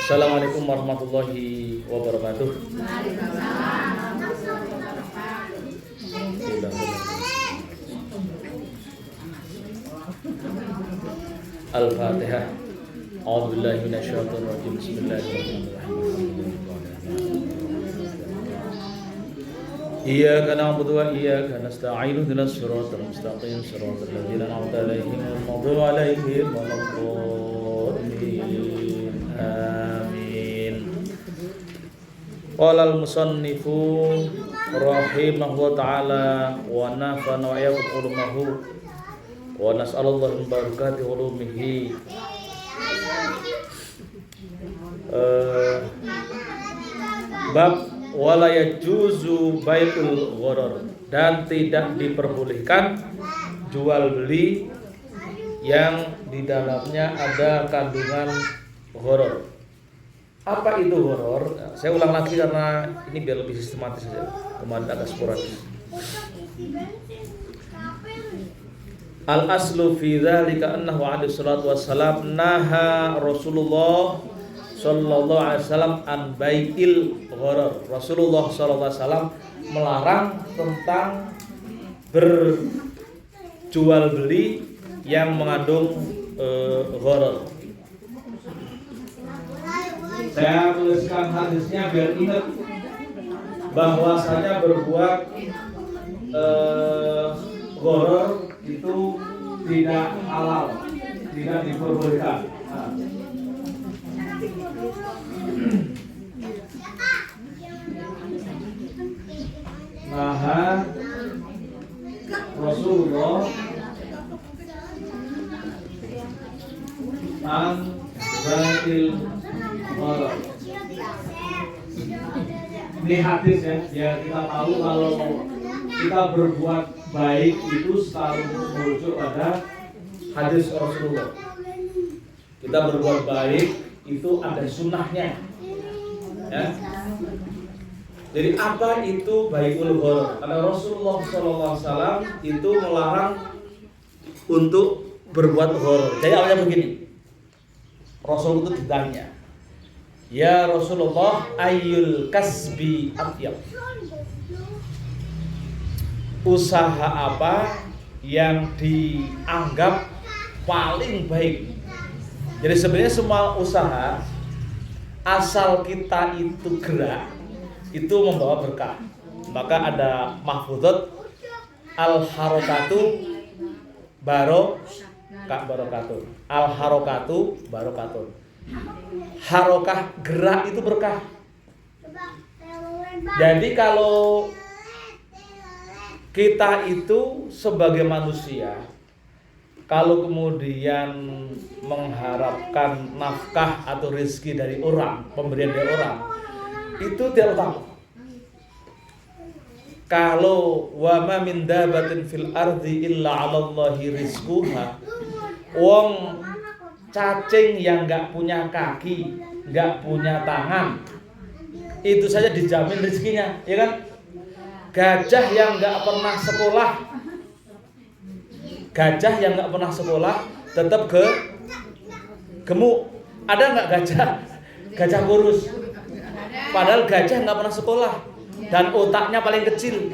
Assalamualaikum warahmatullahi wabarakatuh. Al-Fatihah. A'udzubillahi minasyaitonir rajim. Bismillahirrahmanirrahim. Iyyaka na'budu wa iyyaka nasta'in. Ihdinas siratal mustaqim. Siratal ladzina an'amta 'alaihim ghairil maghdubi 'alaihim waladdallin. Amin. Qala al-musannifu rahimahullah ta'ala wa nafa'ana wa iyyakum ulumahu wa nas'alallahu min barakati ulumihi. Bab wala yajuzu bai'ul gharar, dan tidak diperbolehkan jual beli yang di dalamnya ada kandungan gharar. Apa itu gharar? Saya ulang lagi karena ini biar lebih sistematis saja. Kemarin agak sporadis. Al aslu fi dzalika annahu alaihi salatu wassalam naha Rasulullah sallallahu alaihi wasallam an bai'il gharar. Rasulullah sallallahu alaihi wasallam melarang tentang berjual beli yang mengandung gharar. Saya tuliskan hadisnya biar ingat bahwasanya berbuat gharar itu tidak halal, tidak diperbolehkan. Nah, Rasulullah an bai'il gharar. Ini hadis ya kita tahu kalau kita berbuat baik itu selalu merujuk pada hadis Rasulullah. Kita berbuat baik itu ada sunnahnya, ya. Jadi apa itu bai'ul gharar? Karena Rasulullah SAW itu melarang untuk berbuat gharar. Jadi awalnya begini, Rasul itu ditanya, ya Rasulullah, ayyul kasbi atyab? Usaha apa yang dianggap paling baik? Jadi sebenarnya semua usaha asal kita itu gerak itu membawa berkah. Maka ada mahfudhat al-harakatu barokatun. Al-harakatu barokatun. Harokah, gerak itu berkah. Jadi kalau kita itu sebagai manusia, kalau kemudian mengharapkan nafkah atau rezeki dari orang, pemberian dari orang, itu tidak utama. Kalau wa ma min dabatin fil ardi illa 'alallahi rizquha, wong cacing yang enggak punya kaki, enggak punya tangan, itu saja dijamin rezekinya, ya kan? Gajah yang enggak pernah sekolah, tetap gemuk. Ada enggak gajah kurus? Padahal gajah nggak pernah sekolah dan otaknya paling kecil,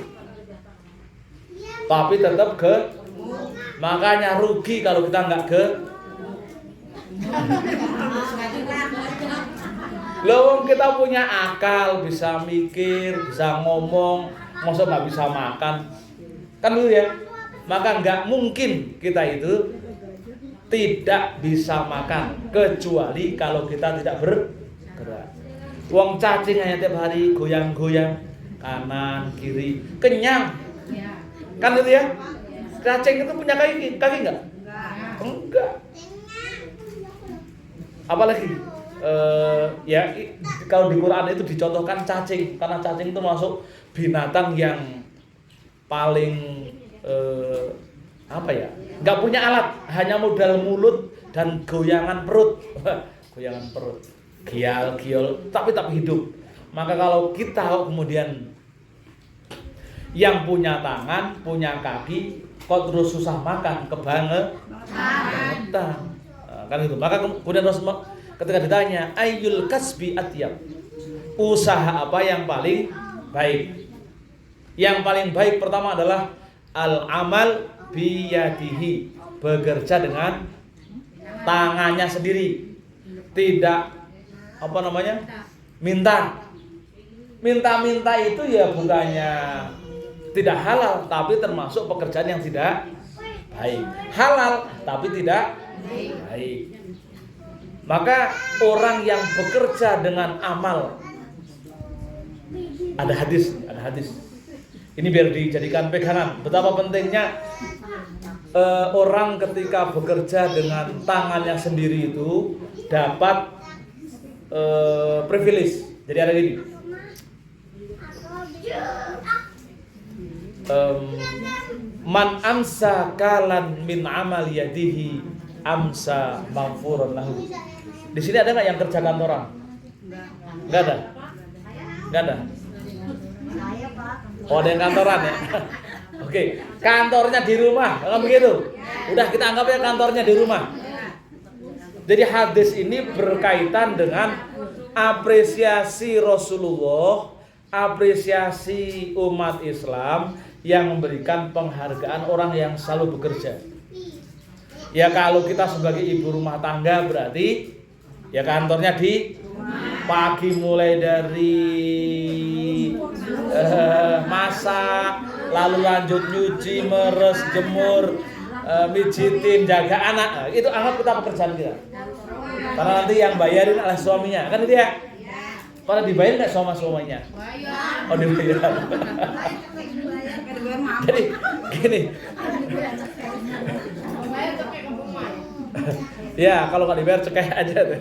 tapi tetap makanya rugi kalau kita nggak Loh, kita punya akal, bisa mikir, bisa ngomong, masa nggak bisa makan? Kan dulu ya. Maka nggak mungkin kita itu tidak bisa makan kecuali kalau kita tidak bergerak. Wong cacing hanya tiap hari goyang-goyang kanan kiri, kenyang. Kan itu ya? Cacing itu punya kaki enggak? Enggak. Apalagi ya kalau di Quran itu dicontohkan cacing, karena cacing itu masuk binatang yang paling nggak punya alat, hanya modal mulut dan goyangan perut. Goyangan perut, gial, tapi hidup. Maka kalau kita kemudian yang punya tangan, punya kaki, kok terus susah makan, kebangetan, kan itu. Maka kemudian ketika ditanya ayyul kasbi atyab, usaha apa yang paling baik? Yang paling baik pertama adalah al-amal biyadihi, bekerja dengan tangannya sendiri. Tidak minta itu ya bukannya tidak halal, tapi termasuk pekerjaan yang tidak baik. Halal tapi tidak baik. Maka orang yang bekerja dengan amal, ada hadis. Ini biar dijadikan pegangan. Betapa pentingnya orang ketika bekerja dengan tangannya sendiri itu dapat privilege. Jadi ada gini. Man amsa kalan min amal yadihi amsa maghfurun lahu. Di sini ada nggak yang kerja kantoran? Nggak ada. Oh, ada yang kantoran ya. Oke, kantornya di rumah, kalau begitu. Udah kita anggap ya kantornya di rumah. Jadi hadis ini berkaitan dengan apresiasi Rasulullah, apresiasi umat Islam yang memberikan penghargaan orang yang selalu bekerja. Ya kalau kita sebagai ibu rumah tangga berarti ya kantornya di pagi mulai dari masak, lalu lanjut nyuci, meres, jemur, mijitin, jaga anak. Nah, itu anggap kita pekerjaan kita. Karena nanti yang bayarin adalah suaminya, kan itu ya? Pada dibayar nggak sama suaminya? Oh dibayar. Jadi gini. Ya kalau nggak dibayar cekeh aja deh.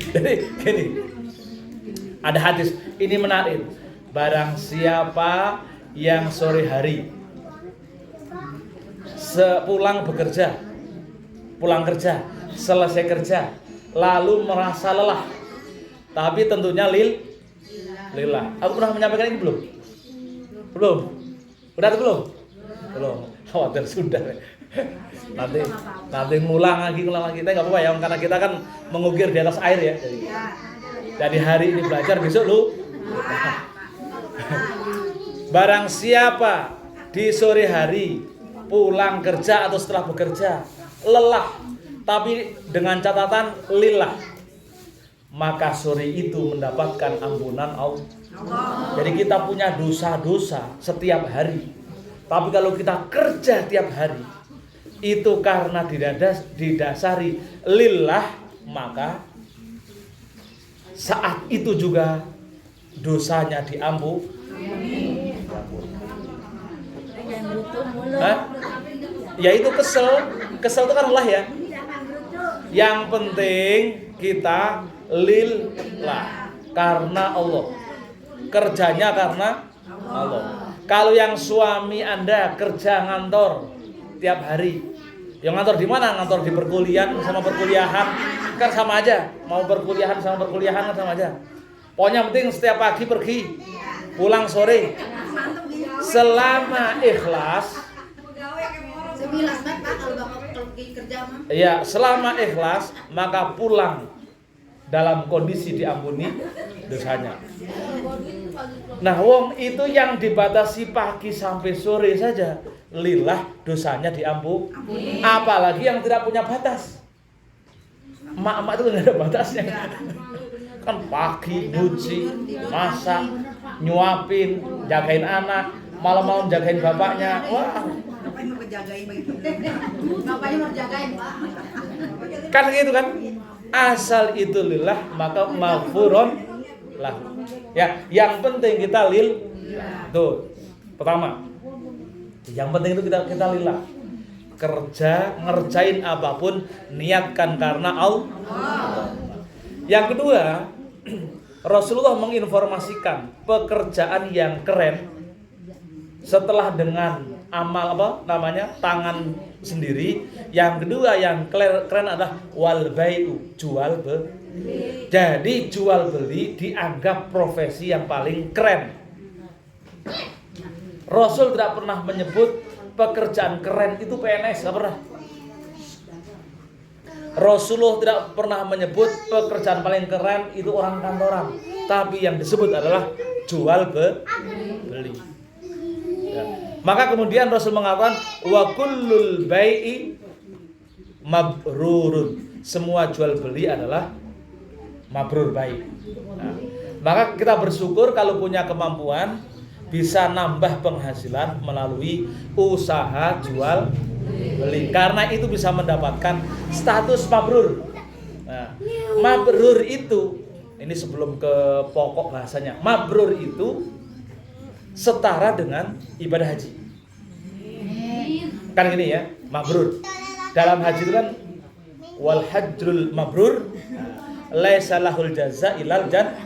Jadi gini. Ada hadis ini menarik. Barang siapa yang sore hari sepulang kerja, selesai kerja, lalu merasa lelah, tapi tentunya lillah. Aku pernah menyampaikan ini belum? Udah atau belum? Khawatir sudah. Nanti ngulang lagi. Kita nggak apa-apa ya, karena kita kan mengukir di atas air ya. Jadi hari ini belajar, besok lu. Barang siapa di sore hari pulang kerja atau setelah bekerja lelah, tapi dengan catatan lillah, maka sore itu mendapatkan ampunan Allah. Jadi kita punya dosa-dosa setiap hari, tapi kalau kita kerja tiap hari itu karena didasari lillah, maka saat itu juga dosanya diampuni. Ya itu kesel itu kan lelah ya. Yang penting kita lillah, karena Allah, kerjanya karena Allah. Kalau yang suami Anda kerja ngantor tiap hari, yang ngantor di mana? Ngantor di perkuliahan sama perkuliahan kan sama aja. Mau perkuliahan sama perkuliahan kan sama aja. Pokoknya penting setiap pagi pergi, pulang sore. Selama ikhlas, ya selama ikhlas, maka pulang dalam kondisi diampuni dosanya. Nah, wong itu yang dibatasi pagi sampai sore saja, lillah dosanya diampuni. Apalagi yang tidak punya batas. Emak-emak itu nggak ada batasnya. Kan pagi nyuci, masak, nyuapin, jagain anak, malam-malam jagain bapaknya. Wah. Ngapain mau jagain begitu? Ngapain mau jagain, Pak? Kan gitu kan? Asal itu lillah maka maghfurun lahu. Ya, yang penting kita tuh. Pertama. Yang penting itu kita lillah. Kerja, ngerjain apapun, niatkan karena Allah. Yang kedua, Rasulullah menginformasikan pekerjaan yang keren setelah dengan amal tangan sendiri. Yang kedua yang keren adalah wal bai'u, jual beli. Jadi jual beli dianggap profesi yang paling keren. Rasul tidak pernah menyebut pekerjaan keren itu PNS, nggak pernah. Rasulullah tidak pernah menyebut pekerjaan paling keren itu orang kantoran, tapi yang disebut adalah jual beli. Ya. Maka kemudian Rasul mengatakan wa kullul bai'i mabrurun. Semua jual beli adalah mabrur, baik. Nah, maka kita bersyukur kalau punya kemampuan bisa nambah penghasilan melalui usaha jual beli, karena itu bisa mendapatkan status mabrur. Nah, mabrur itu, ini sebelum ke pokok bahasanya, mabrur itu setara dengan ibadah haji. Kan gini ya, mabrur. Dalam haji itu kan wal hajjul mabrur laisa lahul jaza ilal jan.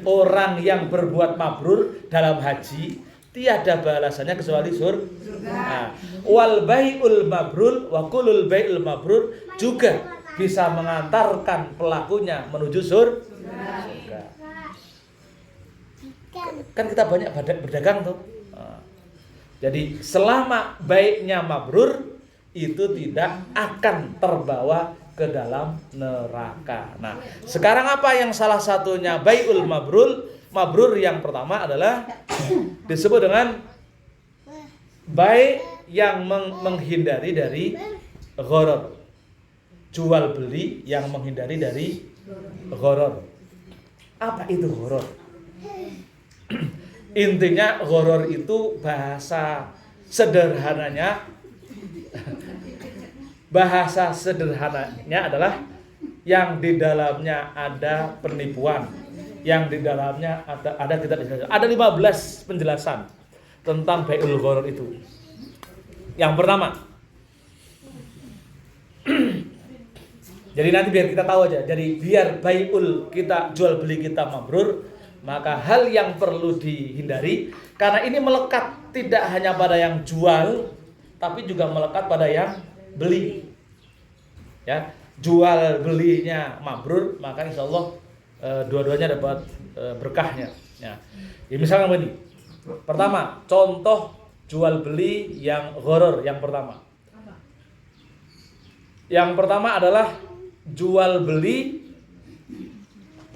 Orang yang berbuat mabrur dalam haji tiada balasannya kecuali surga. Nah, wal bai'ul mabrur wa kulul bai'ul mabrur juga bisa mengantarkan pelakunya menuju surga. Kan kita banyak berdagang tuh. Nah, jadi selama baiknya mabrur itu tidak akan terbawa ke dalam neraka. Nah, sekarang apa yang salah satunya bai'ul mabrur? Mabrur yang pertama adalah disebut dengan bai' yang menghindari dari gharar. Jual beli yang menghindari dari gharar. Apa itu gharar? Intinya gharar itu bahasa sederhananya adalah yang di dalamnya ada penipuan, yang di dalamnya ada tidak dijelaskan. Ada 15 penjelasan tentang bai'ul gharar itu. Yang pertama, jadi nanti biar kita tahu aja. Jadi biar bai'ul kita jual beli kita mabrur, maka hal yang perlu dihindari karena ini melekat tidak hanya pada yang jual, tapi juga melekat pada yang beli. Ya, jual belinya mabrur, maka insya Allah dua-duanya dapat berkahnya. Ya, misalkan begini. Pertama, contoh jual beli yang gharar yang pertama. Yang pertama adalah jual beli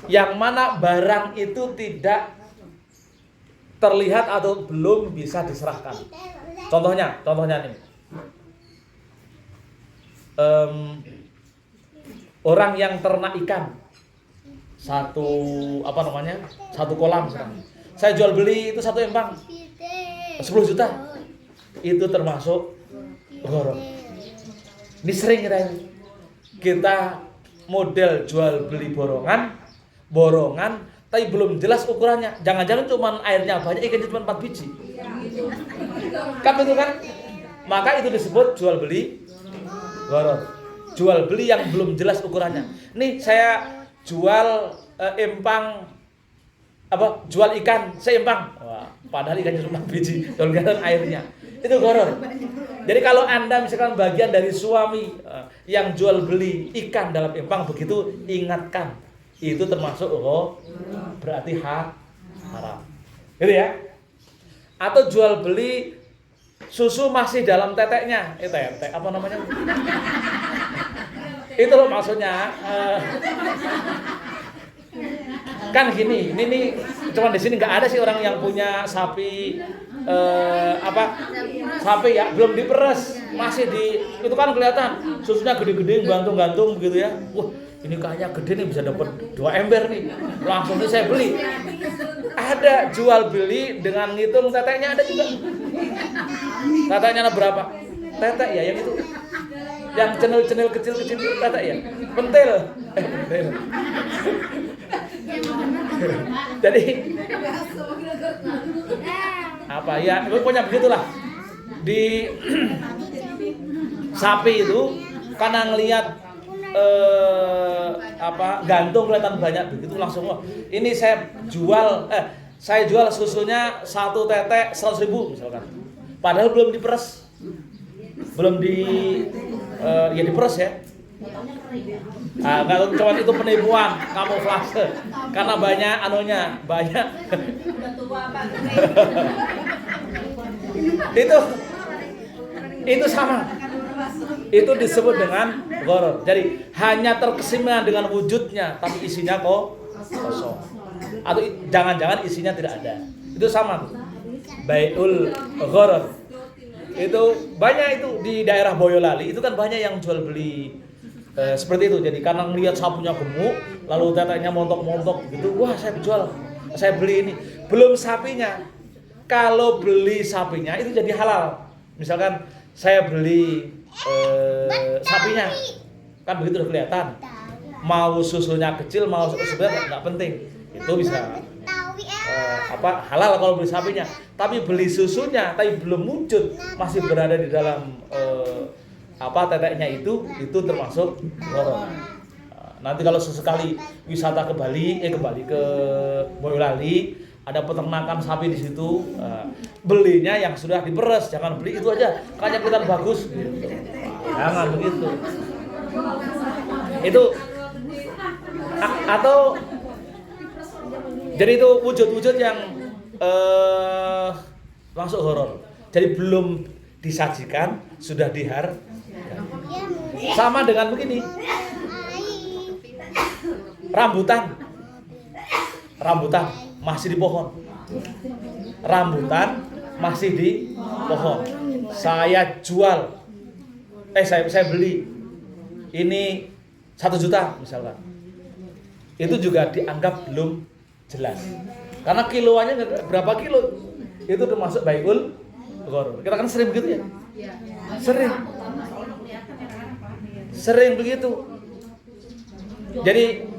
yang mana barang itu tidak terlihat atau belum bisa diserahkan. Contohnya nih. Orang yang ternak ikan satu kolam misalnya. Saya jual beli itu satu empang 10 juta. Itu termasuk gharar. Ini sering kita model jual beli borongan tapi belum jelas ukurannya. Jangan-jangan cuma airnya banyak, ikannya cuma 4 biji. Kan itu kan? Maka itu disebut jual beli gharar. Jual beli yang belum jelas ukurannya. Nih saya jual jual ikan seempang. Wah, padahal ikannya cuma 4 biji, kelihatan airnya. Itu gharar. Jadi kalau Anda misalkan bagian dari suami yang jual beli ikan dalam empang begitu, ingatkan. Itu termasuk berarti haram. Gitu ya. Atau jual beli susu masih dalam teteknya. Tetek apa namanya? Itu loh maksudnya. Kan gini, ini cuman di sini nggak ada sih orang yang punya sapi sapi ya belum diperes, masih itu kan kelihatan susunya gede-gede gantung-gantung begitu ya. Wah, ini kayaknya gede nih, bisa dapat 2 ember nih. Langsung saya beli. Ada jual beli dengan ngitung teteknya, ada juga. Teteknya berapa? Tetek ya yang itu. Yang cenil-cenil kecil-kecil tetek ya. Pentil. Jadi apa ya, pokoknya begitulah. Di sapi itu karena ngelihat gantung kelihatan banyak begitu langsung ini saya jual susunya 1 tetek 100.000 misalkan. Padahal belum diperes. Belum diperes ya. Kalau cuma itu penipuan, kamuflase. Karena banyak itu sama. itu disebut dengan gharar. Jadi hanya terkesima dengan wujudnya, tapi isinya kok kosong. Atau jangan-jangan isinya tidak ada. Itu sama tuh. Bai'ul gharar. Itu banyak itu di daerah Boyolali. Itu kan banyak yang jual beli seperti itu. Jadi karena ngelihat sapunya gemuk, lalu tetenya montok-montok gitu. Wah, saya beli ini. Belum sapinya. Kalau beli sapinya itu jadi halal. Misalkan saya beli sapinya, kan begitu udah kelihatan. Mau susunya kecil, mau sebenarnya nggak penting. Itu bisa halal kalau beli sapinya. Tapi beli susunya, tapi belum wujud, masih berada di dalam teteknya itu termasuk gharar. Nanti kalau sesekali wisata ke Bali ke Boyolali, ada peternakan sapi di situ, belinya yang sudah diperes, jangan beli itu aja, kayaknya kelihatan bagus gitu. Jangan begitu. Itu atau jadi itu wujud-wujud yang masuk gharar. Jadi belum disajikan sudah sama dengan begini. Rambutan masih di pohon. Rambutan masih di pohon. Saya jual. Saya beli. Ini 1 juta misalkan. Itu juga dianggap belum jelas. Karena kiloannya berapa kilo? Itu termasuk bai'ul gharar. Kita kan sering begitu ya? Sering begitu. Jadi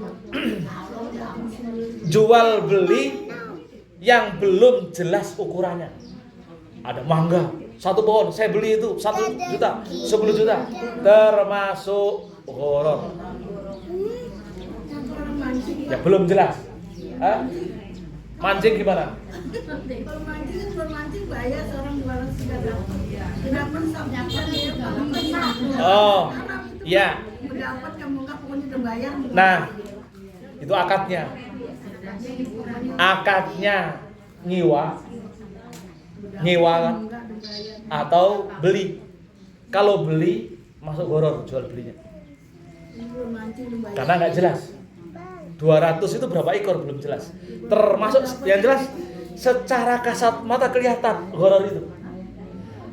jual beli yang belum jelas ukurannya. Ada mangga 1 pohon, saya beli itu 1 juta, 10 juta, termasuk gharar. Ya belum jelas. Mancing gimana? Kalau mancing bayar seorang 200 juta. Tidak mensap. Oh, iya. Mendapat kamu enggak pokoknya udah bayar. Nah, itu akadnya. Nyewa kan? Atau beli. Kalau beli masuk gharar jual belinya. Karena nggak jelas. 200 itu berapa ekor belum jelas. Termasuk yang jelas secara kasat mata kelihatan gharar itu.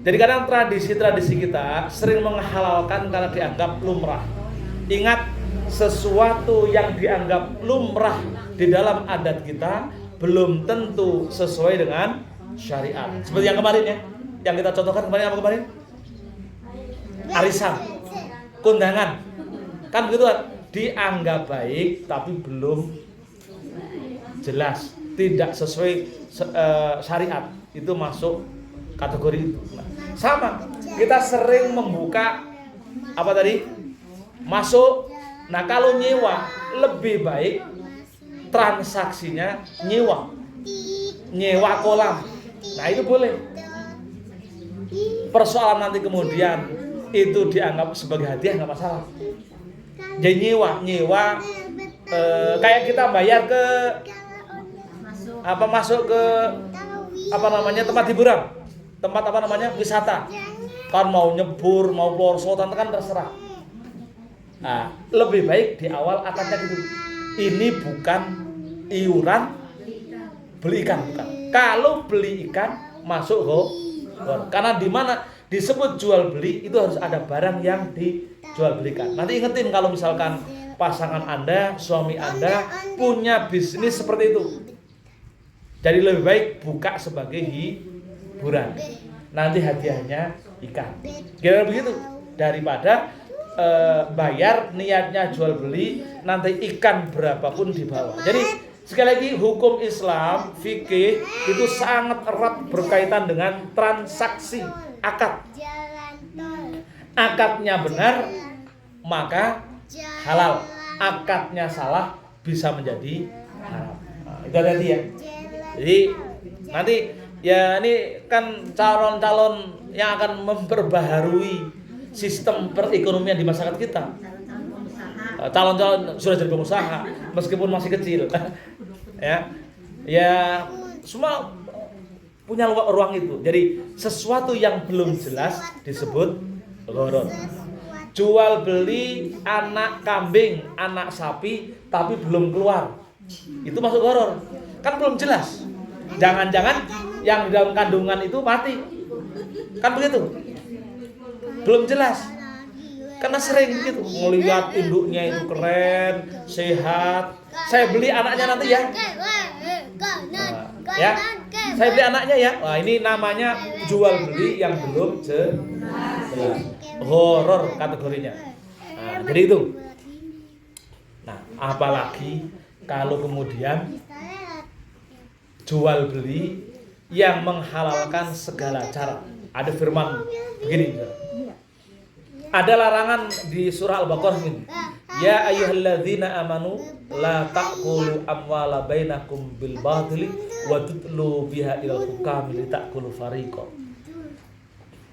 Jadi kadang tradisi-tradisi kita sering menghalalkan karena dianggap lumrah. Ingat, sesuatu yang dianggap lumrah di dalam adat kita belum tentu sesuai dengan syariat. Seperti yang kemarin ya, yang kita contohkan kemarin. Arisan, kondangan, kan begitu kan? Dianggap baik tapi belum jelas, tidak sesuai syariat, itu masuk kategori itu. Sama, kita sering membuka masuk. Nah, kalau nyewa lebih baik transaksinya nyewa kolam. Nah, itu boleh. Persoalan nanti kemudian itu dianggap sebagai hadiah nggak masalah. Jadi nyewa kayak kita bayar ke masuk ke tempat hiburan, tempat wisata. Kan mau nyebur, mau pelorotan kan terserah. Nah, lebih baik di awal akadnya gitu. Ini bukan iuran beli ikan, bukan. Kalau beli ikan masuk gharar. Karena di mana disebut jual beli itu harus ada barang yang dijual belikan. Nanti ingetin kalau misalkan pasangan Anda, suami Anda punya bisnis seperti itu. Jadi lebih baik buka sebagai hiburan. Nanti hadiahnya ikan. Kira-kira begitu. Daripada bayar niatnya jual beli, nanti ikan berapapun dibawa. Jadi sekali lagi, hukum Islam, fikih itu sangat erat berkaitan dengan transaksi akad. Akadnya benar maka halal, akadnya salah bisa menjadi haram. Nah, itu tadi ya. Jadi nanti ya ini kan calon-calon yang akan memperbaharui sistem perekonomian di masyarakat kita. Calon-calon sudah jadi pengusaha meskipun masih kecil. Ya semua punya ruang itu. Jadi sesuatu yang belum jelas disebut gharar. Jual beli anak kambing, anak sapi tapi belum keluar, itu masuk gharar. Kan belum jelas. Jangan-jangan yang di dalam kandungan itu mati. Kan begitu? Belum jelas. Karena sering gitu melihat induknya itu keren, sehat. Saya beli anaknya nanti ya. Ya. Saya beli anaknya ya. Wah, ini namanya jual beli yang belum jelas. Horor kategorinya. Nah, jadi itu. Nah, apalagi kalau kemudian jual beli yang menghalalkan segala cara. Ada firman begini. Ada larangan di surah Al-Baqarah ini. Ya ayyuhalladzina amanu la ta'kulu amwala bainakum bil batili wa tutlu biha ilal hukam li ta'kulu fariqan.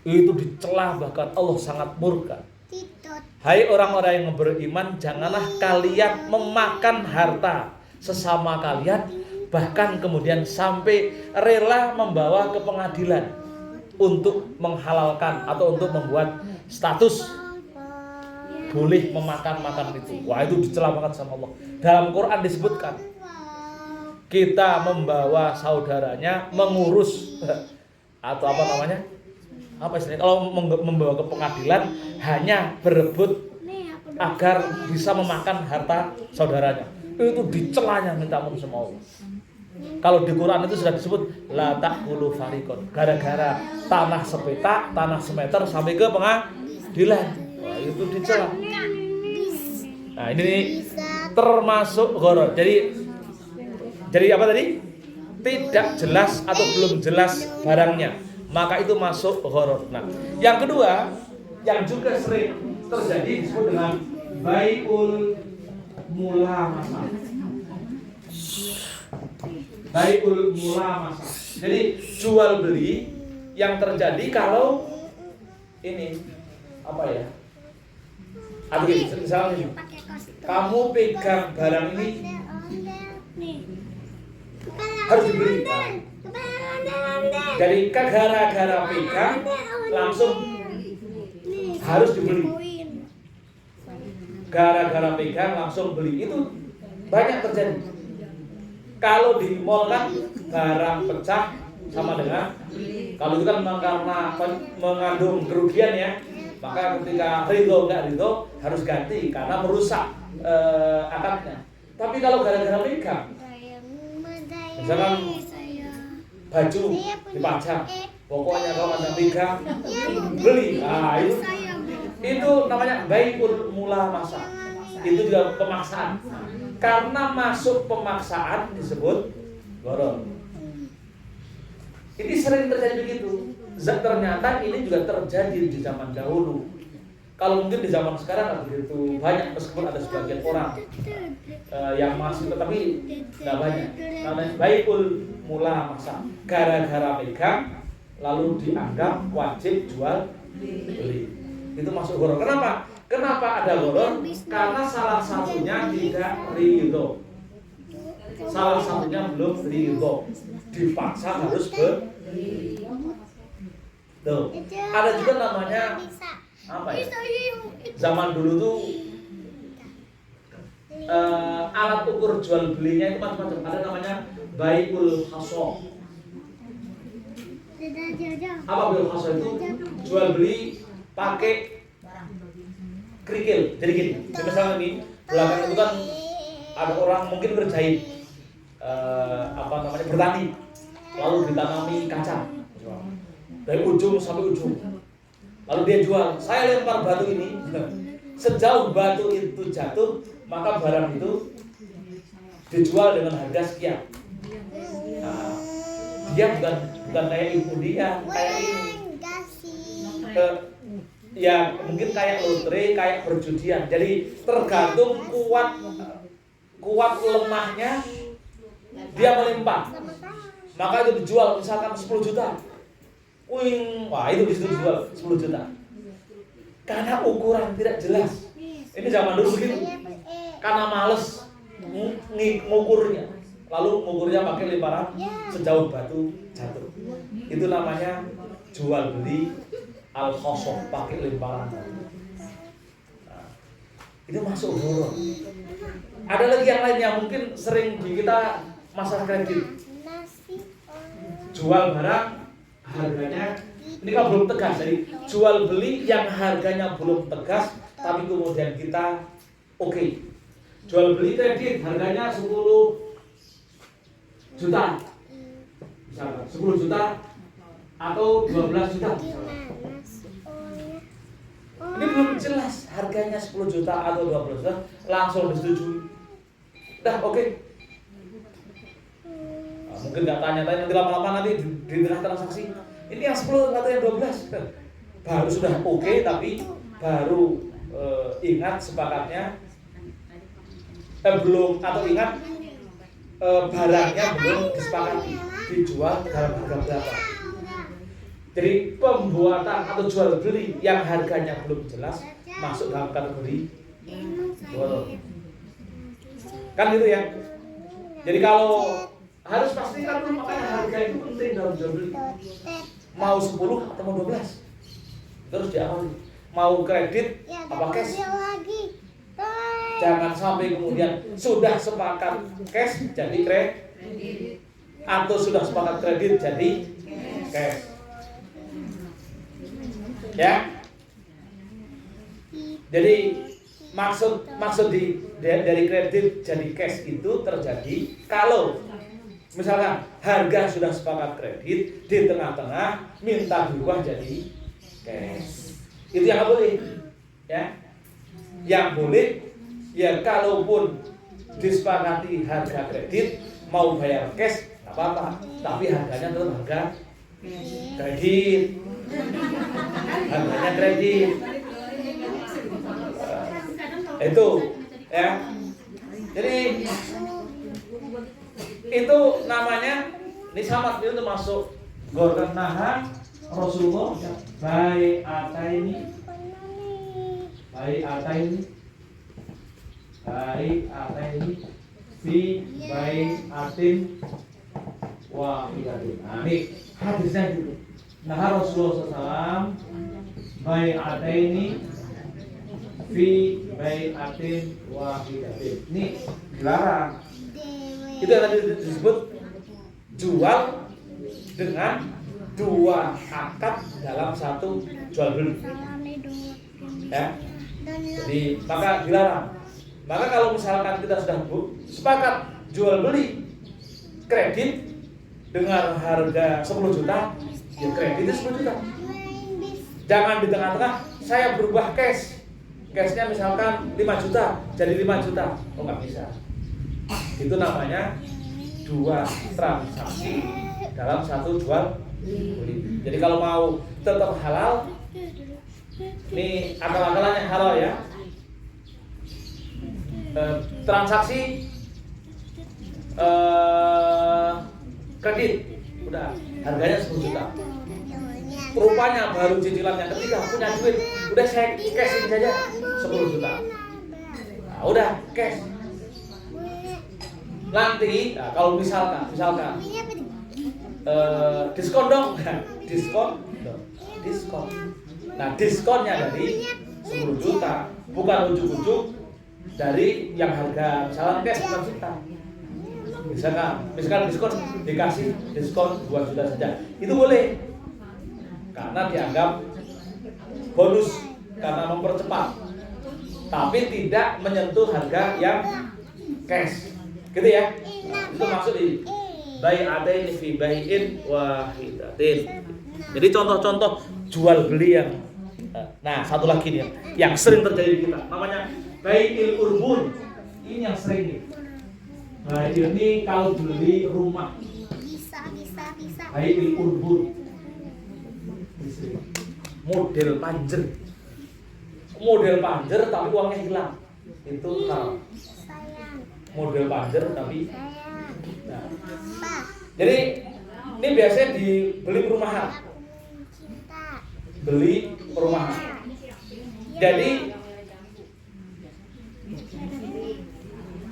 Itu dicela, bahkan Allah sangat murka. Hai orang-orang yang beriman, janganlah kalian memakan harta sesama kalian, bahkan kemudian sampai rela membawa ke pengadilan untuk menghalalkan atau untuk membuat status boleh memakan itu. Wah, itu dicela banget sama Allah. Dalam Quran disebutkan kita membawa saudaranya mengurus atau apa namanya? Apa istilahnya? Kalau membawa ke pengadilan hanya berebut agar bisa memakan harta saudaranya. Itu dicelanya minta ampun sama Allah. Kalau di Quran itu sudah disebut la ta'kulu fariqon. Gara-gara tanah sepetak, tanah semeter sampai ke pengadilan. Wah, itu dicela. Nah, ini termasuk gharar. Jadi apa tadi? Tidak jelas atau belum jelas barangnya, maka itu masuk gharar. Nah, yang kedua yang juga sering terjadi disebut dengan bai'ul mulamasah. Bai'ul mulamasah. Jadi jual beli yang terjadi kalau ini apa ya? Atau misalnya kamu pegang barang ini harus dibeli. Jadi gara-gara pegang langsung harus dibeli. Gara-gara pegang langsung beli, itu banyak terjadi. Kalau di mall kan barang pecah sama dengan, kalau itu kan karena mengandung kerugian ya, maka ketika ridho nggak ridho harus ganti karena merusak akadnya. Tapi kalau gara-gara pegang, misalkan baju dipajang, pokoknya kalau ada pegang beli, nah itu namanya bai'ul mulamasah. Itu juga pemaksaan. Karena masuk pemaksaan disebut gharar. Ini sering terjadi begitu. Ternyata ini juga terjadi di zaman dahulu. Kalau mungkin di zaman sekarang nggak begitu banyak, meskipun ada sebagian orang yang masih, tetapi nggak banyak. Namanya bai'ul mulamasah. Gara-gara pegang lalu dianggap wajib jual beli. Itu masuk gharar. Kenapa ada gharar? Karena salah satunya tidak ridho. Salah satunya belum ridho. Dipaksa harus beli. Tuh. Ada juga namanya apa ya? Zaman dulu tuh alat ukur jual belinya itu macam-macam. Ada namanya bai'ul haso. Apa bai'ul haso itu? Jual beli pakai kerikil. Jadi gini, misalnya nih belakang itu kan ada orang mungkin berjahit bertani, lalu ditanami kacang dari ujung sampai ujung, lalu dia jual. Saya lempar batu ini, sejauh batu itu jatuh maka barang itu dijual dengan harga sekian. Nah, dia bukan kayak ibu dia, kayak ini. Ya mungkin kayak lotre, kayak perjudian. Jadi tergantung kuat lemahnya dia melempar. Maka itu dijual misalkan 10 juta. Wah itu disitu dijual 10 juta. Karena ukuran tidak jelas. Ini zaman dulu begitu. Karena males ngukurnya. Lalu ngukurnya pakai lemparan sejauh batu jatuh. Itu namanya jual beli al-khosoh, pakai lemparan. Nah, itu masuk horor. Ada lagi yang lain yang mungkin sering di kita masalah kredit. Jual barang harganya ini kan belum tegas, jadi jual beli yang harganya belum tegas tapi kemudian kita oke. Jual beli kredit harganya 10 juta misalkan 10 juta atau 12 juta misalkan. Ini belum jelas harganya 10 juta atau 12 juta, langsung disetujui. Dah oke. Nah, mungkin nggak tanya-tanya, nanti lama-lama nanti di tengah transaksi ini yang 10 atau yang 12 baru sudah oke, tapi baru ingat sepakatnya belum, atau ingat barangnya belum disepakati dijual dalam harga berapa. Jadi pembuatan atau jual beli yang harganya belum jelas masuk dalam kategori horor. Kan gitu ya. Jadi kalau harus pastikan dulu, makanya harga itu penting dalam jual beli. Mau 10 atau mau 12 terus diawali. Mau kredit apa cash? Jangan sampai kemudian sudah sepakat cash jadi kredit, atau sudah sepakat kredit jadi cash. Ya. Jadi maksud dari kredit jadi cash itu terjadi kalau misalkan harga sudah sepakat kredit, di tengah-tengah minta berubah jadi cash. Itu yang nggak boleh, ya. Yang boleh, ya kalaupun disepakati harga kredit, mau bayar cash nggak apa-apa, tapi harganya tetap harga kredit. Harganya kredit. Itu, ya. Jadi itu namanya, ini sama, itu masuk golongan nahan Rasulullah bai'ataini fi bai'atin wahidatin. Nah, ini hadisnya gitu. Nah, Rasulullah SAW bai'ataini fi bai'atin wahidatin. Ini dilarang. Itu yang tadi disebut jual dengan dua akad dalam satu jual beli. Ya. Jadi maka dilarang. Maka kalau misalkan kita sudah sepakat jual beli kredit dengan harga 10 juta, ya kreditnya 10 juta. Jangan di tengah-tengah saya berubah cash. Cashnya misalkan 5 juta jadi 5 juta. Oh, nggak bisa. Itu namanya dua transaksi dalam satu jual beli. Jadi kalau mau tetap halal, ini akal-akalannya halal ya. Transaksi kredit udah harganya 10 juta. Rupanya baru cicilan yang ketiga, punya duit, udah saya cashin saja 10 juta. Nah, udah cash. Nanti nah, kalau misalkan diskon dong, diskon. Nah, diskonnya dari 10 juta, bukan ujuk-ujuk dari yang harga misalnya cash 10 juta. Misalkan diskon dikasih diskon 2 juta saja, itu boleh karena dianggap bonus, karena mempercepat, tapi tidak menyentuh harga yang cash, gitu ya. Nah, itu maksud di bai'atain fi bai'in wahidatin. Jadi contoh-contoh jual beli yang nah, satu lagi nih yang sering terjadi di kita, namanya bai'il urbun. Ini yang sering nih. Nah, ini kalau beli rumah bai'il urbun, model panjer tapi uangnya hilang, itu kalau model panjer tapi nah. Jadi ini biasanya dibeli perumahan, jadi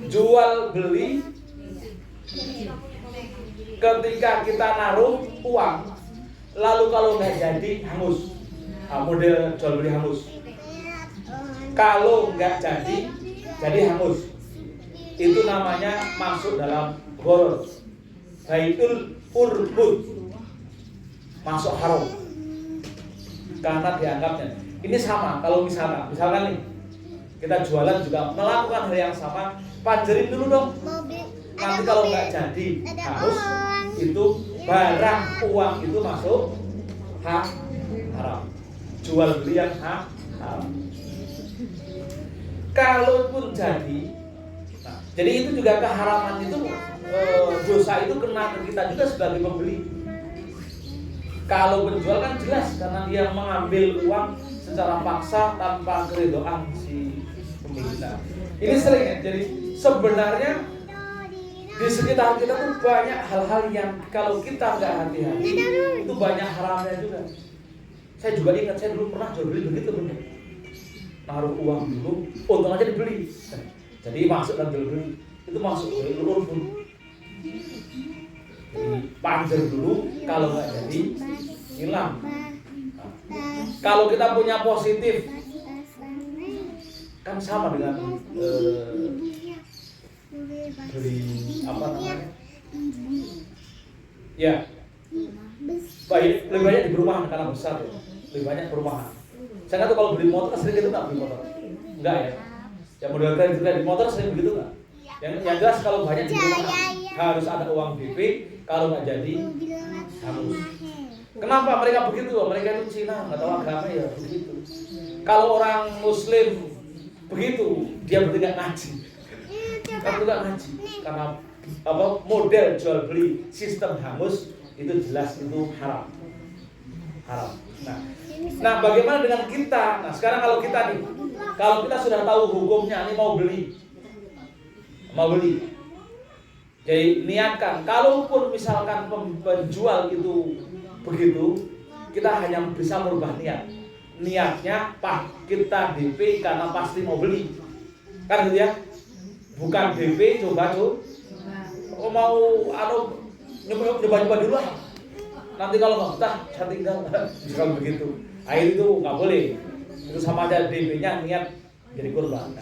jual beli ketika kita naruh uang, lalu kalau nggak jadi hangus model jual beli hangus. Kalau nggak jadi hangus. Itu namanya masuk dalam gharar. Bai'ul urbud. Masuk haram. Karena dianggapnya ini sama. Kalau misalkan nih kita jualan juga melakukan hal yang sama, pajerin dulu dong. Nanti kalau nggak jadi harus itu barang uang itu masuk haram. Jual beli yang haram. Kalaupun jadi, nah, jadi itu juga keharaman itu dosa itu kena ke kita juga sebagai pembeli. Kalau penjual kan jelas karena dia mengambil uang secara paksa tanpa keridhaan si pembeli. Nah, ini sering ya. Jadi sebenarnya di sekitar kita tuh banyak hal-hal yang kalau kita nggak hati-hati itu banyak haramnya juga. Saya juga ingat saya dulu pernah jual beli begitu bener. Naruh uang dulu, untung aja dibeli. Jadi masuk dan jual beli itu masuk dari urun pun. Panjer dulu, kalau nggak jadi hilang. Nah, kalau kita punya positif, kan sama dengan beli apa namanya? Ya, lebih banyak di perumahan karena besar ya. Lebih banyak perumahan. Saya nggak tahu kalau beli motor kan sering gitu nggak beli motor? Enggak ya? Yang model keren di motor sering begitu nggak? Yang jelas kalau banyak di perumahan harus ada uang DP, kalau nggak jadi harus. Kenapa mereka begitu? Mereka itu Cina, nggak tahu agama ya begitu. Kalau orang Muslim begitu, dia berarti nggak ngaji. Kan nggak ngaji, karena apa model jual beli sistem hangus itu jelas itu haram. Nah, bagaimana dengan kita? Nah, sekarang kalau kita nih, kalau kita sudah tahu hukumnya, ini mau beli. Jadi niatkan, kalaupun misalkan penjual itu begitu, kita hanya bisa merubah niat. Niatnya kita DP karena pasti mau beli, kan gitu ya? Bukan DP coba mau nyoba dulu lah. Nanti kalau nggak betah, saya tinggal. Misalkan begitu. Air itu nggak boleh. Itu sama aja DP-nya niat jadi korban.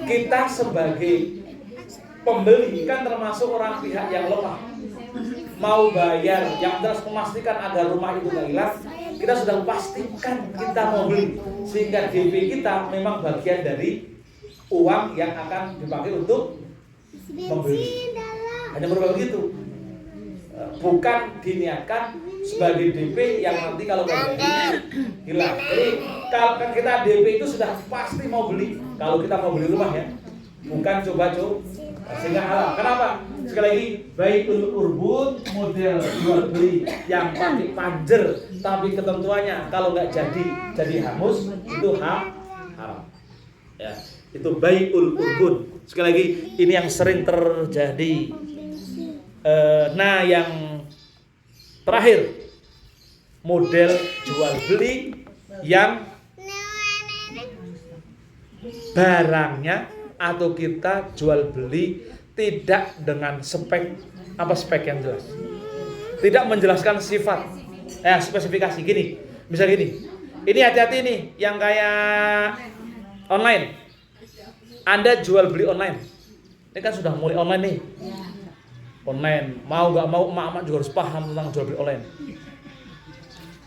Kita sebagai pembeli kan termasuk orang pihak yang lemah. Mau bayar, yang jelas memastikan agar rumah itu nggak hilang. Kita sudah pastikan kita mau beli, sehingga DP kita memang bagian dari uang yang akan dipakai untuk membeli. Hanya berubah begitu. Bukan diniatkan sebagai DP yang nanti kalau nggak jadi hilang. Jadi kalau kita DP itu sudah pasti mau beli. Kalau kita mau beli rumah ya, bukan coba-coba sehingga halal. Kenapa? Sekali lagi, bai'ul urbud model jual beli yang pakai panjer, tapi ketentuannya kalau nggak jadi hangus itu haram. Ya, itu bai'ul urbud. Sekali lagi, ini yang sering terjadi. Nah, yang terakhir model jual beli yang barangnya atau kita jual beli tidak dengan spek yang jelas, tidak menjelaskan sifat, spesifikasi. Gini, misal gini, ini hati-hati nih yang kayak online. Anda jual beli online, ini kan sudah mulai online nih. Online, mau nggak mau emak-emak juga harus paham tentang jual beli online.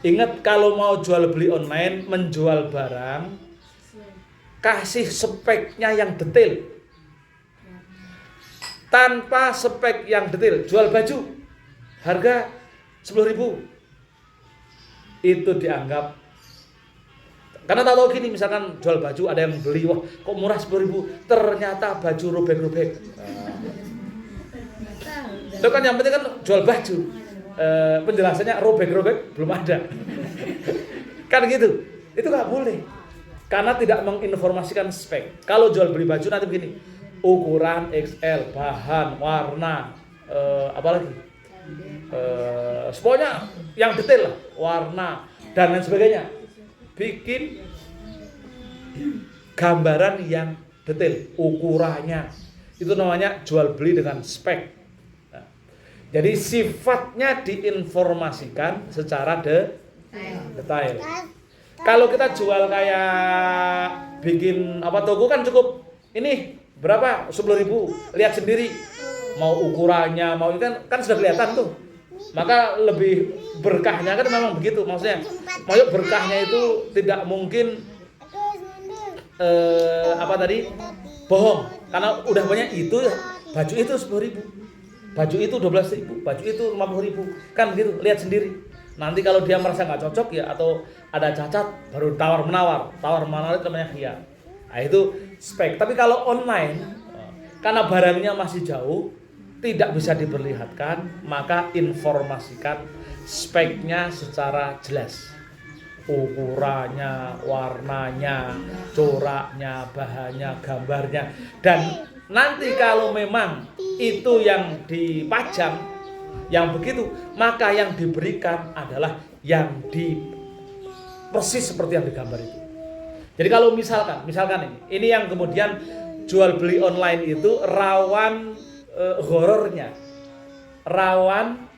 Ingat, kalau mau jual beli online, menjual barang, kasih speknya yang detail. Tanpa spek yang detail, jual baju, harga 10.000, itu dianggap. Karena tahu gini, misalkan jual baju, ada yang beli, wah kok murah 10.000, ternyata baju robek-robek. Itu kan yang penting kan jual baju, penjelasannya robek-robek belum ada. Kan gitu, itu nggak boleh karena tidak menginformasikan spek. Kalau jual beli baju nanti begini, ukuran XL, bahan, warna, apalagi, pokoknya yang detail lah, warna dan lain sebagainya. Bikin gambaran yang detail, ukurannya, itu namanya jual beli dengan spek. Jadi sifatnya diinformasikan secara detail. Kalau kita jual kayak bikin apa toko kan cukup ini berapa 10.000, lihat sendiri mau ukurannya mau kan sudah kelihatan tuh, maka lebih berkahnya kan memang begitu, maksudnya mau berkahnya itu tidak mungkin apa tadi bohong, karena udah banyak itu baju itu 10.000, baju itu 12.000, baju itu 50.000 kan gitu, lihat sendiri. Nanti kalau dia merasa nggak cocok ya atau ada cacat baru tawar menawar itu namanya khiyar. Nah, itu spek. Tapi kalau online karena barangnya masih jauh tidak bisa diperlihatkan, maka informasikan speknya secara jelas. Ukurannya, warnanya, coraknya, bahannya, gambarnya. Dan nanti kalau memang itu yang dipajang yang begitu, maka yang diberikan adalah yang persis seperti yang digambar itu. Jadi kalau misalkan ini yang kemudian jual beli online itu rawan horornya, rawan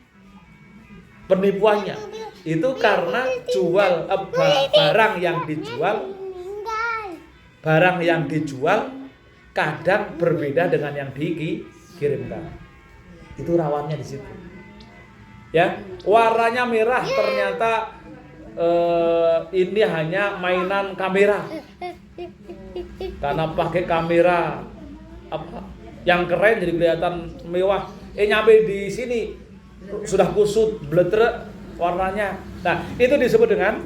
penipuannya. Itu karena jual barang yang dijual kadang berbeda dengan yang dikirimkan. Itu rawannya di situ. Ya, warnanya merah ternyata ini hanya mainan kamera. Karena pakai kamera apa yang keren jadi kelihatan mewah. Nyampe di sini sudah kusut, bletrek warnanya. Nah, itu disebut dengan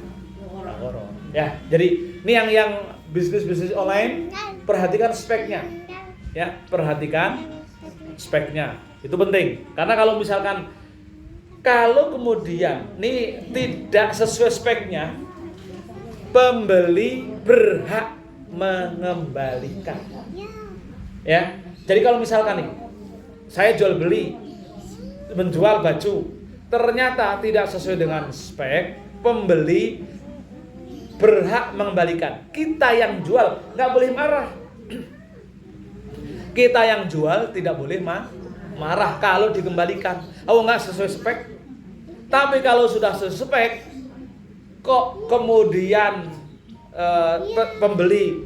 horor. Ya, jadi ini yang bisnis online, perhatikan speknya. Ya, perhatikan speknya. Itu penting. Karena kalau kemudian ini tidak sesuai speknya, pembeli berhak mengembalikan. Ya. Jadi kalau misalkan nih, saya menjual baju, ternyata tidak sesuai dengan spek, pembeli berhak mengembalikan. Kita yang jual nggak boleh marah. Kita yang jual tidak boleh marah kalau dikembalikan. Oh, nggak sesuai spek. Tapi kalau sudah sesuai spek, kok kemudian pembeli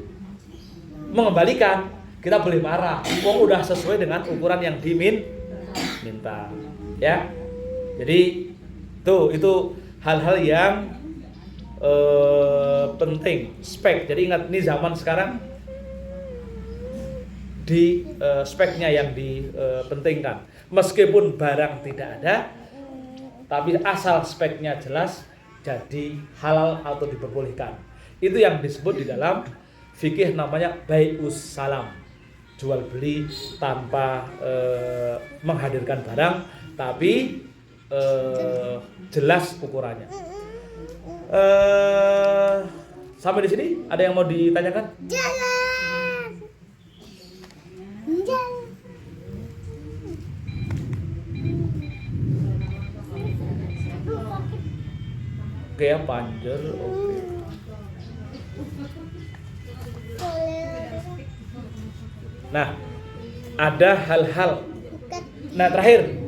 mengembalikan, kita boleh marah. Kok udah sesuai dengan ukuran yang diminta, ya. Jadi itu hal-hal yang penting, spek. Jadi ingat, ini zaman sekarang di speknya yang dipentingkan. Meskipun barang tidak ada, tapi asal speknya jelas, jadi halal atau diperbolehkan. Itu yang disebut di dalam fikih namanya bai'us salam, jual beli tanpa menghadirkan barang, tapi jelas ukurannya. Sampai di sini ada yang mau ditanyakan? Oke ya, panjer. Oke. Nah, ada hal-hal. Nah, terakhir,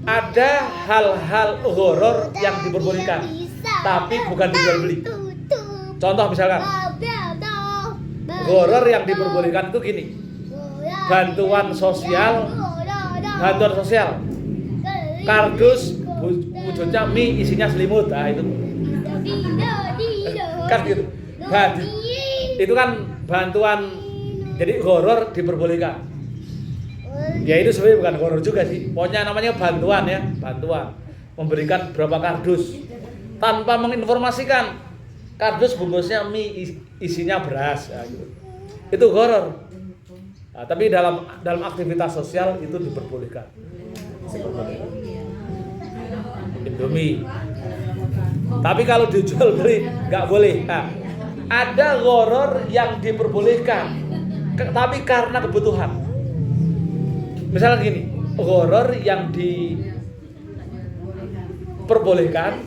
ada hal-hal horor yang diperbolehkan, tapi bukan dijual beli. Contoh misalkan, horor yang diperbolehkan itu gini: bantuan sosial, kardus wujudnya mie isinya selimut, nah itu kan gitu. Itu kan bantuan, jadi horor diperbolehkan. Ya itu sebenarnya bukan horor juga sih, pokoknya namanya bantuan ya, bantuan memberikan berapa kardus tanpa menginformasikan kardus bungkusnya mie isinya beras, nah, gitu. Itu horor. Nah, tapi dalam aktivitas sosial itu diperbolehkan. Indomie. Tapi kalau dijual beli nggak boleh. Nah, ada horor yang diperbolehkan, tapi karena kebutuhan. Misalnya gini, horor yang diperbolehkan,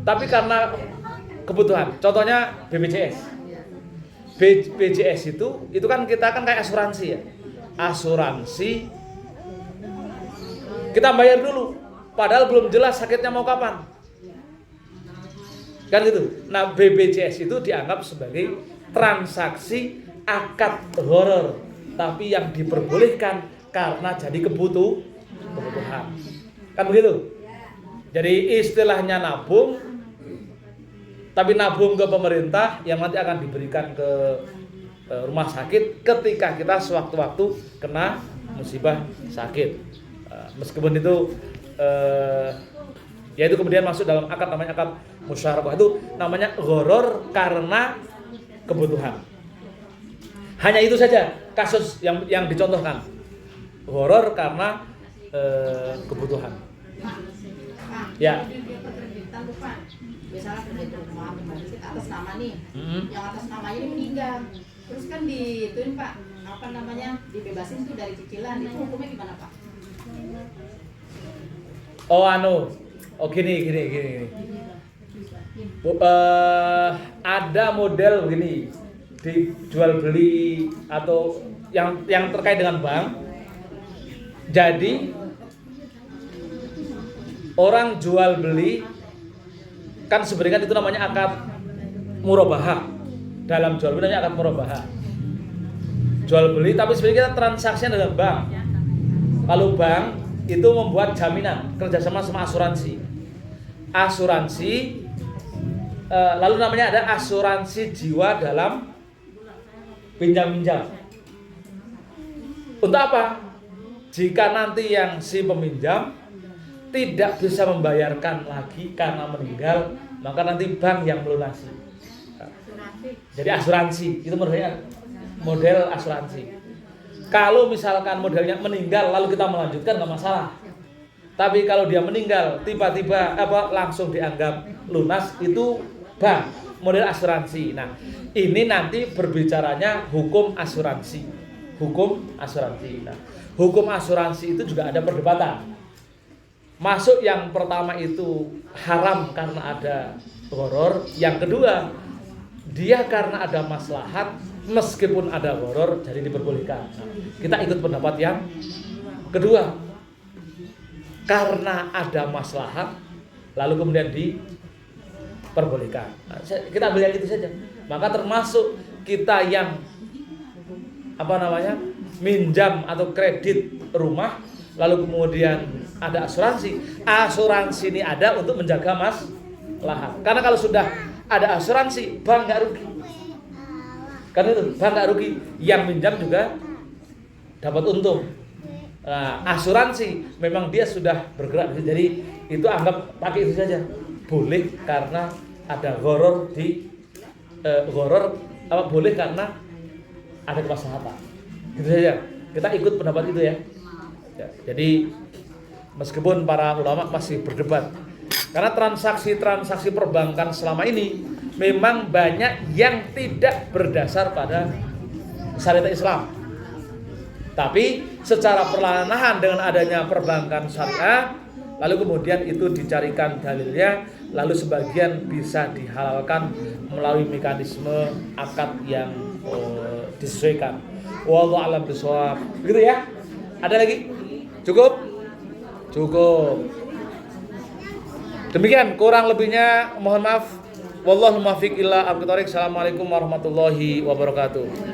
tapi karena kebutuhan. Contohnya BPJS. BPJS itu kan kita kan kayak asuransi ya. Asuransi kita bayar dulu, padahal belum jelas sakitnya mau kapan. Kan gitu. Nah, BPJS itu dianggap sebagai transaksi akad gharar, tapi yang diperbolehkan karena jadi kebutuhan. Kan begitu? Jadi istilahnya nabung, tapi nabung ke pemerintah yang nanti akan diberikan ke rumah sakit ketika kita sewaktu-waktu kena musibah sakit. Meskipun itu ya itu kemudian masuk dalam akad, namanya akad musyarakah, itu namanya gharar karena kebutuhan. Hanya itu saja kasus yang dicontohkan, gharar karena kebutuhan. Ya. Misalnya kredit rumah atas nama nih, yang atas namanya ini meninggal, terus kan dituin Pak, apa namanya, dibebasin tuh dari cicilan, itu hukumnya gimana Pak? Gini. Ada model begini, dijual beli atau yang terkait dengan bank. Jadi orang jual beli kan sebenarnya itu namanya akad murabahah. Dalam jual beli namanya akad murabahah. Jual beli tapi sebenarnya kita transaksinya dengan bank. Kalau bank itu membuat jaminan kerjasama sama asuransi. Lalu namanya ada asuransi jiwa dalam pinjam-pinjam. Untuk apa? Jika nanti yang si peminjam tidak bisa membayarkan lagi karena meninggal, maka nanti bank yang melunasi. Jadi asuransi itu model asuransi. Kalau misalkan modelnya meninggal lalu kita melanjutkan nggak masalah. Tapi kalau dia meninggal tiba-tiba langsung dianggap lunas, itu bank, model asuransi. Nah, ini nanti berbicaranya hukum asuransi. Nah, hukum asuransi itu juga ada perdebatan. Masuk yang pertama itu haram karena ada gharar. Yang kedua, dia karena ada maslahat, meskipun ada gharar jadi diperbolehkan. Nah, kita ikut pendapat yang kedua, karena ada maslahat lalu kemudian diperbolehkan. Nah, kita ambil yang itu saja. Maka termasuk kita yang minjam atau kredit rumah, lalu kemudian ada asuransi. Asuransi ini ada untuk menjaga maslahat. Karena kalau sudah ada asuransi, bank nggak rugi. Karena itu bank nggak rugi, yang minjam juga dapat untung. Nah, asuransi memang dia sudah bergerak, jadi itu anggap pakai itu saja. Boleh karena ada gharar boleh karena ada kemaslahatan. Gitu saja. Kita ikut pendapat itu ya. Jadi meskipun para ulama masih berdebat, karena transaksi perbankan selama ini memang banyak yang tidak berdasar pada syariat Islam. Tapi secara perlahan-lahan dengan adanya perbankan syariah, lalu kemudian itu dicarikan dalilnya, lalu sebagian bisa dihalalkan melalui mekanisme akad yang disesuaikan. Wallahu a'lam bishawab. Begitu ya? Ada lagi? Cukup? Demikian kurang lebihnya, mohon maaf. Wallahu muwaffiq ila aqwamit thoriq. Assalamualaikum warahmatullahi wabarakatuh.